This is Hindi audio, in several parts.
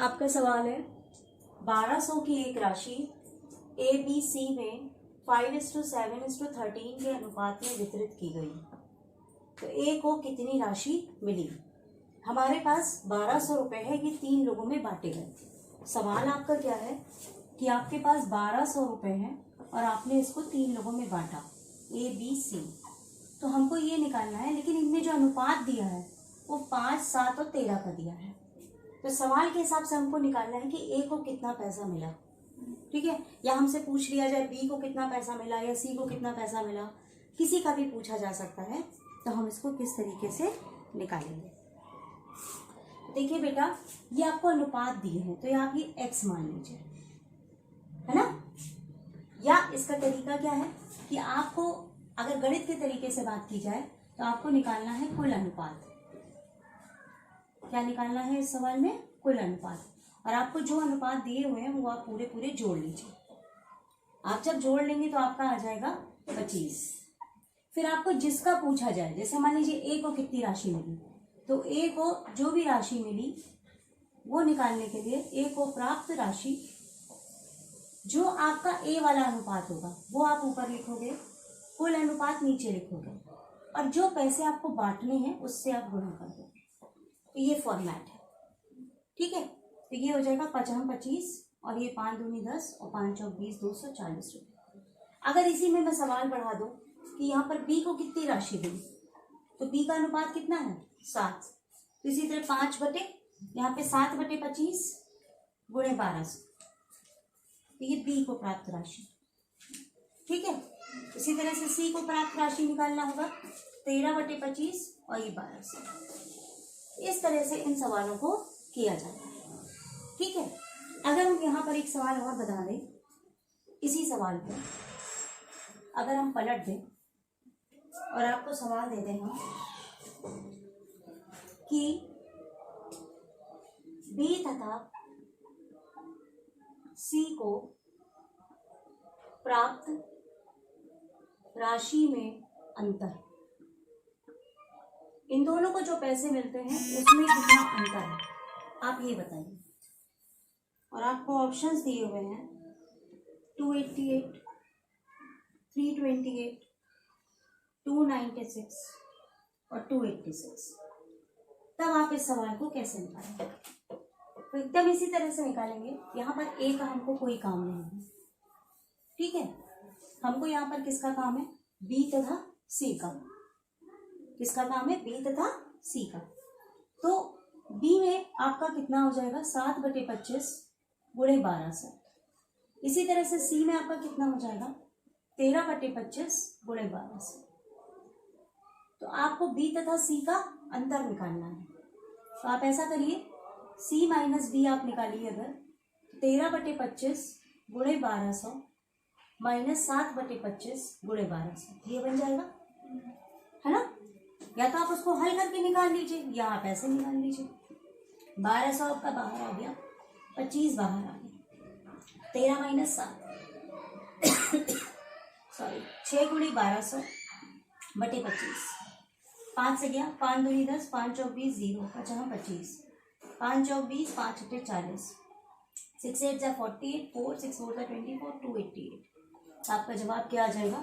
आपका सवाल है 1200 की एक राशि ए बी सी में 5:7:13 के अनुपात में वितरित की गई, तो ए को कितनी राशि मिली। हमारे पास 1200 रुपये है, ये 3 लोगों में बांटे गए। सवाल आपका क्या है कि आपके पास 1200 रुपये हैं और आपने इसको 3 लोगों में बांटा ए बी सी, तो हमको ये निकालना है, लेकिन इनमें जो अनुपात दिया है वो 5, 7 और 13 का दिया है। तो सवाल के हिसाब से हमको निकालना है कि ए को कितना पैसा मिला, ठीक है। या हमसे पूछ लिया जाए बी को कितना पैसा मिला या सी को कितना पैसा मिला, किसी का भी पूछा जा सकता है, तो हम इसको किस तरीके से निकालेंगे। देखिए बेटा, ये आपको अनुपात दिए हैं, तो ये आप ये एक्स मान लीजिए, है ना। या इसका तरीका क्या है कि आपको अगर गणित के तरीके से बात की जाए तो आपको निकालना है कुल अनुपात। क्या निकालना है इस सवाल में? कुल अनुपात। और आपको जो अनुपात दिए हुए हैं वो आप पूरे पूरे जोड़ लीजिए। आप जब जोड़ लेंगे तो आपका आ जाएगा 25। फिर आपको जिसका पूछा जाए, जैसे मान लीजिए ए को कितनी राशि मिली, तो ए को जो भी राशि मिली वो निकालने के लिए ए को प्राप्त राशि, जो आपका ए वाला अनुपात होगा वो आप ऊपर लिखोगे, कुल अनुपात नीचे लिखोगे, और जो पैसे आपको बांटने हैं उससे आप गुणा कर दोगे। तो ये फॉर्मेट है, ठीक है। तो ये हो जाएगा 5×25 और ये 5 दूनी 10 और 5 चौक 20, 240 रुपये। अगर इसी में मैं सवाल बढ़ा दूं कि यहाँ पर बी को कितनी राशि दी, तो बी का अनुपात कितना है? 7। तो इसी तरह 5 बटे यहाँ पे 7/25 गुणे 1200, तो ये बी को प्राप्त राशि, ठीक है। इसी तरह से सी को प्राप्त राशि निकालना होगा 13/25 और ये 1200। इस तरह से इन सवालों को किया जाता है, ठीक है। अगर हम यहाँ पर एक सवाल और बता दें, इसी सवाल को अगर हम पलट दें और आपको सवाल दे दें हम कि बी तथा सी को प्राप्त राशि में अंतर, इन दोनों को जो पैसे मिलते हैं उसमें कितना अंतर है, आप ये बताइए। और आपको ऑप्शंस दिए हुए हैं 288, 328, 296 और 286। तब आप इस सवाल को कैसे निकालेंगे? तो एकदम इसी तरह से निकालेंगे। यहाँ पर ए का हमको कोई काम नहीं है, ठीक है। हमको यहाँ पर किसका काम है? बी तथा सी का। किसका काम है? बी तथा सी का। तो बी में आपका कितना हो जाएगा? 7/25 गुणे 1200। इसी तरह से सी में आपका कितना हो जाएगा? 13/25 गुणे 1200। तो आपको बी तथा सी का अंतर निकालना है। तो आप ऐसा करिए, सी माइनस बी आप निकालिए। अगर 13/25 गुणे 1200 माइनस 7/25 गुणे 1200, ये बन जाएगा, है ना। या तो आप उसको हल करके निकाल लीजिए या आप ऐसे निकाल लीजिए। 1200 आपका बाहर आ गया, 25 बाहर आ गया, 13 माइनस 7 सॉरी 6 गुणी 1200 बटे 25, 5 से गया, 5 दूनी 10, 5 चौक 20, 0 25, 5 चौक 20, 5 अट्ठे 40, 6 8 जा 48, 4 6 4 जा 24, 288। आपका जवाब क्या आ जाएगा?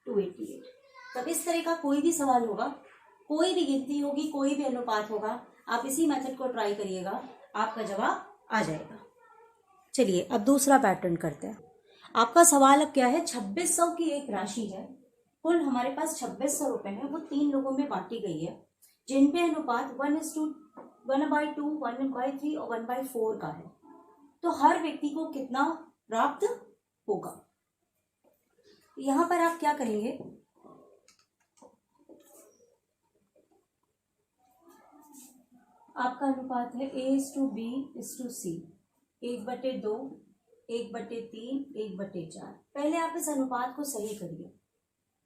288। तब इस तरह का कोई भी सवाल होगा, कोई भी गिनती होगी, कोई भी अनुपात होगा, आप इसी मेथड को ट्राई करिएगा, आपका जवाब आ जाएगा। चलिए अब दूसरा पैटर्न करते हैं। आपका सवाल अब क्या है? 2600 की एक राशि है, कुल हमारे पास 2600 रुपए है, वो 3 लोगों में बांटी गई है, जिनपे अनुपात 1:2, 1/3 और 1/4 का है। तो हर व्यक्ति को कितना प्राप्त होगा? यहाँ पर आप क्या करेंगे? आपका अनुपात है A:B:C, 1/2, 1/3, 1/4। पहले आप इस अनुपात को सही करिए।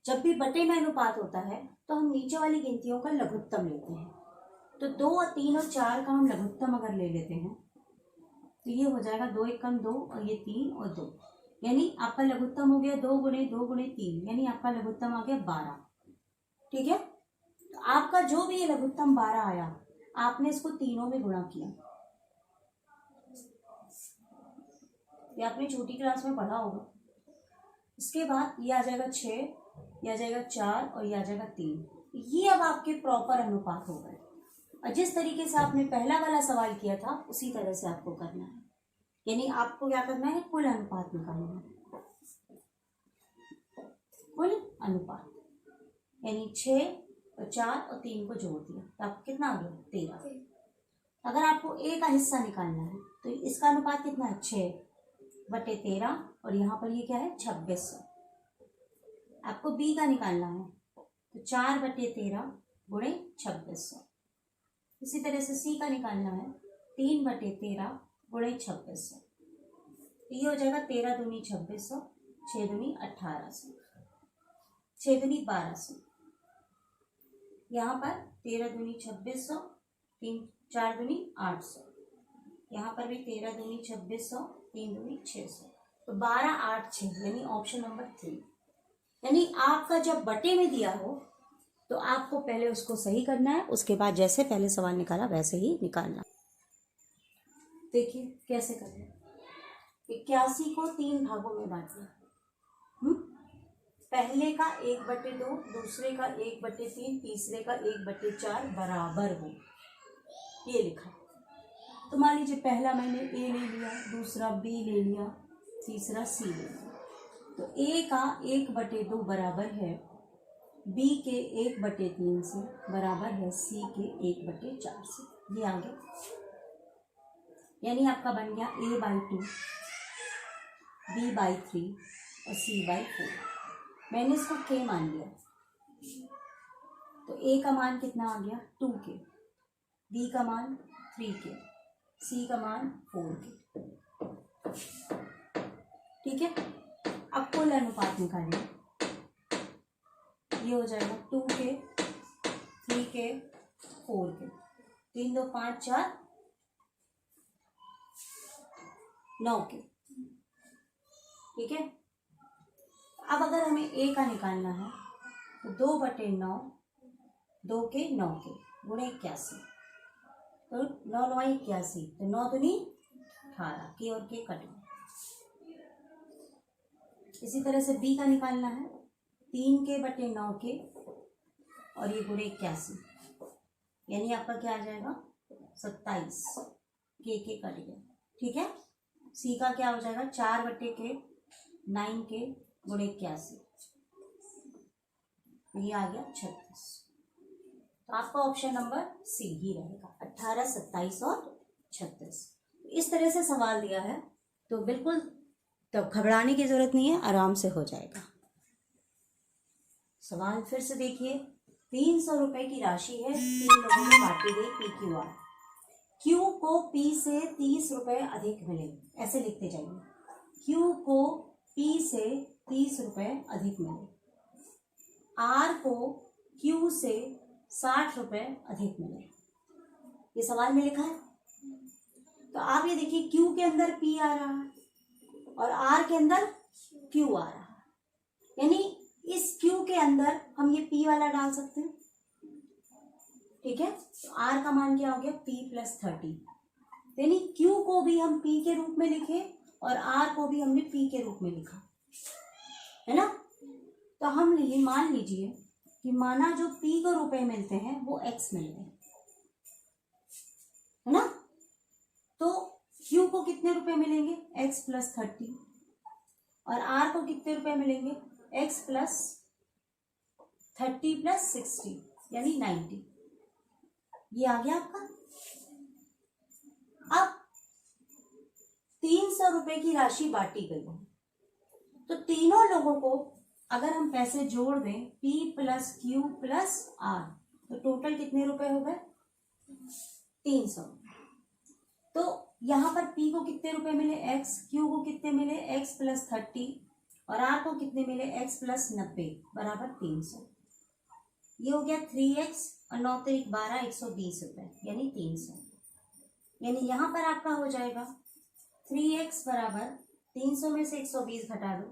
जब भी बटे में अनुपात होता है तो हम नीचे वाली गिनतियों का लघुत्तम लेते हैं। तो 2 और 3 और 4 का हम लघुत्तम अगर ले लेते हैं तो ये हो जाएगा 2 एकम 2 और ये 3 और 2, यानी आपका लघुत्तम हो गया 2 गुणे 2 गुणे 3, यानी आपका लघुत्तम आ गया 12, ठीक है। तो आपका जो भी ये लघुत्तम 12 आया, आपने इसको तीनों में गुणा किया, ये आपने छोटी क्लास में पढ़ा होगा। इसके बाद ये आ जाएगा 6, ये आ जाएगा 4 और ये आ जाएगा 3। ये अब आपके प्रॉपर अनुपात हो गए। और जिस तरीके से आपने पहला वाला सवाल किया था उसी तरह से आपको करना है, यानी आपको क्या करना है, कुल अनुपात निकालना है। कुल अनुपात यानी 6 और 4 और 3 को जोड़ दिया तो आपको कितना आ गया, 13। अगर आपको ए का हिस्सा निकालना है तो इसका अनुपात कितना है, 6/13 और यहाँ पर ये क्या है, 2600। आपको बी का निकालना है तो 4/13 गुणे 2600। इसी तरह से सी का निकालना है 3/13 गुणे 2600। ये हो जाएगा 13 दूनी 2600, 6 दूनी 1800, 6 दूनी 1200। यहाँ पर 13 दूनी 2600, 4 दूनी 800। यहाँ पर भी 13 दूनी 2600, 3 दूनी 600, तो 12 8 6 यानी ऑप्शन नंबर 3। यानी आपका जब बटे में दिया हो तो आपको पहले उसको सही करना है, उसके बाद जैसे पहले सवाल निकाला वैसे ही निकालना। देखिए कैसे करना है। 81 को 3 भागों में बांटना। पहले का 1/2, दूसरे का 1/3, तीसरे का 1/4 बराबर हो, ये लिखा। तो मान लीजिए पहला मैंने ए ले लिया, दूसरा बी ले लिया, तीसरा सी ले लिया। तो ए का 1/2 बराबर है बी के 1/3 से, बराबर है सी के 1/4 से। ये आ गया, यानी आपका बन गया a/2, b/3 और c/4। मैंने इसको k मान लिया तो a का मान कितना आ गया, 2k, b का मान 3k, c का मान 4k। ठीक है, अब कुल अनुपात निकालिए। ये हो जाएगा 2k, 3k, 4k, 3 2 5 4 9k। ठीक है, अब अगर हमें a का निकालना है तो 2/9, 2k 9k गुणे 81, तो 9 9 81, तो 9 दूनी 18, k और k कट गए। इसी तरह से b का निकालना है 3k/9k और ये गुणे 81, यानी आपका क्या आ जाएगा, 27, k कट गया। ठीक है, c का क्या हो जाएगा, 4/k 9k गुणे 81, ये आ गया 36। तो आपका ऑप्शन नंबर सी ही रहेगा, 18, 27 और 36। इस तरह से सवाल दिया है तो बिल्कुल तो घबराने की जरूरत नहीं है, आराम से हो जाएगा। सवाल फिर से देखिए। 300 रुपए की राशि है, 3 लोगों में बांटी गई PQR। Q को P से 30 रुपए अधिक मिले, ऐसे लिखते जाइए। Q को P से 30 रुपए अधिक मिले, R को Q से 60 रुपए अधिक मिले। ये सवाल में लिखा है। तो आप ये देखिए, Q के अंदर P आ रहा है और R के अंदर Q आ रहा है, यानी इस Q के अंदर हम ये P वाला डाल सकते हैं। ठीक है, तो R का मान क्या हो गया, P + 30, यानी Q को भी हम P के रूप में लिखे और R को भी हमने P के रूप में लिखा, है ना। तो हम मान लीजिए कि माना जो P को रुपए मिलते हैं वो X मिल गए, है ना। तो Q को कितने रुपए मिलेंगे, X + 30, और R को कितने रुपए मिलेंगे, X + 30 + 60 यानी 90। ये आ गया आपका। अब 300 रुपए की राशि बांटी गई है, तो तीनों लोगों को अगर हम पैसे जोड़ दें P + Q + R, तो टोटल कितने रुपए हो गए, 300। तो यहाँ पर P को कितने रुपए मिले X, Q को कितने मिले X + 30 और R को कितने मिले X + 90 बराबर 300। ये हो गया 3x और 9 × 12 120 रुपए यानी 300। यानी यहाँ पर आपका हो जाएगा 3x बराबर 300 में से 120 घटा दो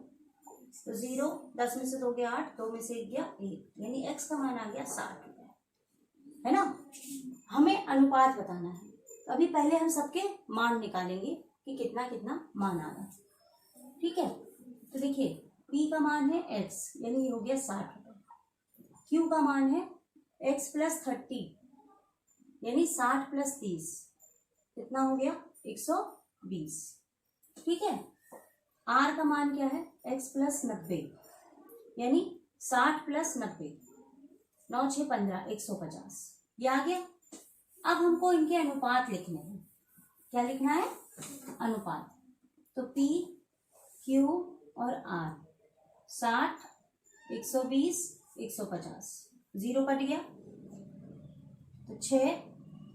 तो 0, 10 में से 2 गया 8, 2 में से 1 गया 1, यानी x का मान आ गया 60 रुपए, है ना। हमें अनुपात बताना है, तो अभी पहले हम सबके मान निकालेंगे कि कितना कितना मान आ रहा है। ठीक है, तो देखिए P का मान है x, यानी ये हो गया 60 रुपये। Q का मान है x प्लस 30, यानी 60 प्लस 30 कितना हो गया 120। ठीक है, R का मान क्या है x प्लस 90, यानी 60 प्लस 90, 9 6 15 150, ये आ गया। अब हमको इनके अनुपात लिखने हैं। क्या लिखना है? अनुपात। तो P, Q और R 60, 120, 150, 0 कट गया तो 6,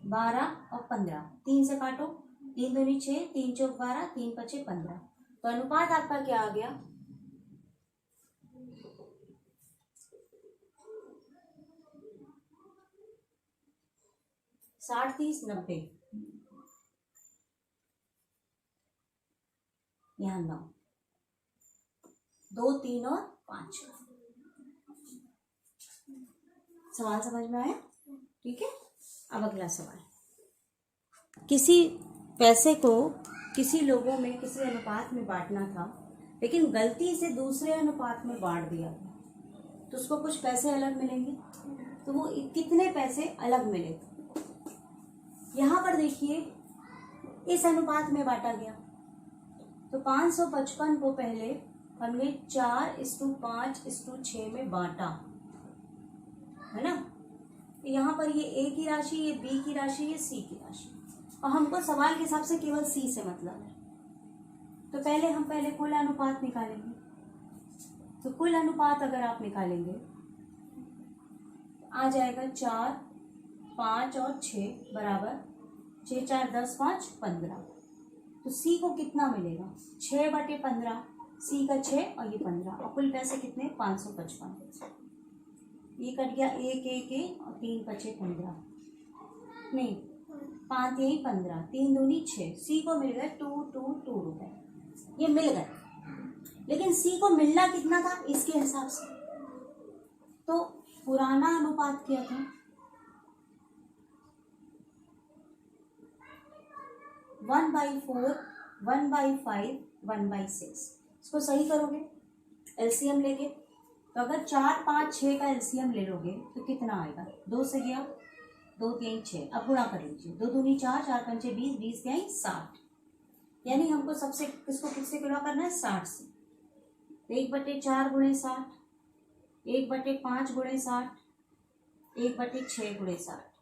12 और 15, 3 से काटो, 3 दूनी 6, 3 चौक 12, 3 पचे 15, तो अनुपात आपका क्या आ गया? 60 30 90, यहाँ 9, 2 3 और 5। सवाल समझ में आया? ठीक है, अब अगला सवाल। किसी पैसे को किसी लोगों में किसी अनुपात में बांटना था, लेकिन गलती से दूसरे अनुपात में बांट दिया, तो उसको कुछ पैसे अलग मिलेंगे। तो वो कितने पैसे अलग मिले? यहाँ पर देखिए इस अनुपात में बांटा गया, तो 555 को पहले हमने 4:5:6 में बांटा, है ना। तो यहाँ पर ये A की राशि, ये B की राशि, ये C की राशि, और हमको सवाल के हिसाब से केवल C से मतलब है। तो पहले हम कुल अनुपात निकालेंगे। तो कुल अनुपात अगर आप निकालेंगे आ जाएगा 4, 5 और 6 बराबर 6 4 10 5 15। तो C को कितना मिलेगा? 6/15, C का 6 और ये 15, और कुल पैसे कितने? 555। ये कट गया 1 1 1 और 3 पचे 15, नहीं 5 यही 15, 3 दूनी 6। C को मिल गए 2 रुपए, ये मिल गए। लेकिन C को मिलना कितना था इसके हिसाब से? तो पुराना अनुपात क्या था? 1/4, 1/5, 1/6। इसको सही करोगे एलसीएम लेके, तो अगर 4 5 6 का एलसीएम ले लोगे तो कितना आएगा? 2 से गया 2 3 6, अब गुणा कर लीजिए, 2 दूनी 4, 4 पंचे 20, 20 के 60, यानी हमको सबसे किससे गुणा करना है? 60 से। 1/4 गुणे 60, 1/5 गुणे 60, 1/6 गुणे 60,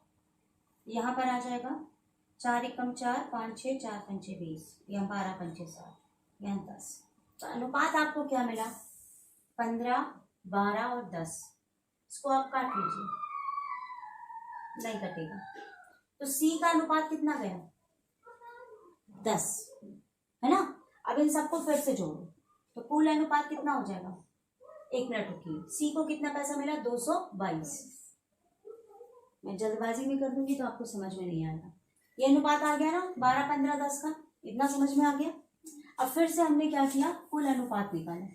यहाँ पर आ जाएगा 4 एकम 4, 5 6, 4 पंचे 20, यहाँ 12 पंचे 60, यहाँ 10। तो अनुपात आपको क्या मिला? 15, 12 और 10। इसको आप काट लीजिए, नहीं कटेगा। तो C का अनुपात कितना गया? 10, है ना। अब इन सबको फिर से जोड़ो, तो कुल अनुपात कितना हो जाएगा? 1 मिनट रुकिए, C को कितना पैसा मिला? 222। मैं जल्दबाजी में कर दूंगी तो आपको समझ में नहीं आएगा। ये अनुपात आ गया ना 12 15 10 का, इतना समझ में आ गया। अब फिर से हमने क्या किया? कुल अनुपात निकाला।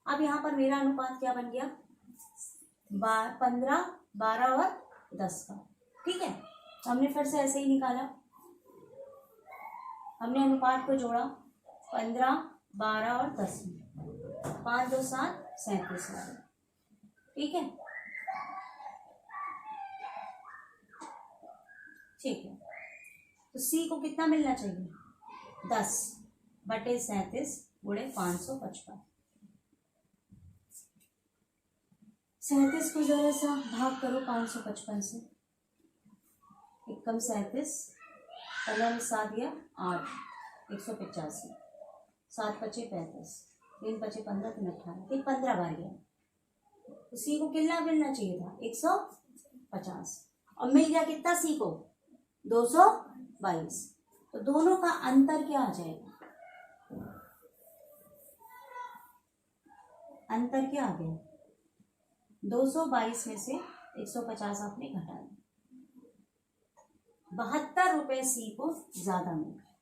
अब यहाँ पर मेरा अनुपात क्या बन गया? 15, 12 और 10 का। ठीक है, तो हमने फिर से ऐसे ही निकाला, हमने अनुपात को जोड़ा 15, 12 और 10 में, 5 2 7 37 आ गया। ठीक है, ठीक है। तो C को कितना मिलना चाहिए? 10/37 गुणे 555। 37 को जरा सा भाग करो 555 से, एकम 37, 15 में 7 दिया 8, 185, 7 पचे 35, 3 पचे 15, 3 18, 15 बार गया। तो C को कितना मिलना चाहिए था? 150, और मिल गया कितना C को? 222। तो दोनों का अंतर क्या आ जाएगा? अंतर क्या आ गया? 222 में से 150 आपने घटा दिया, 72 रुपए C को ज्यादा मिल गए।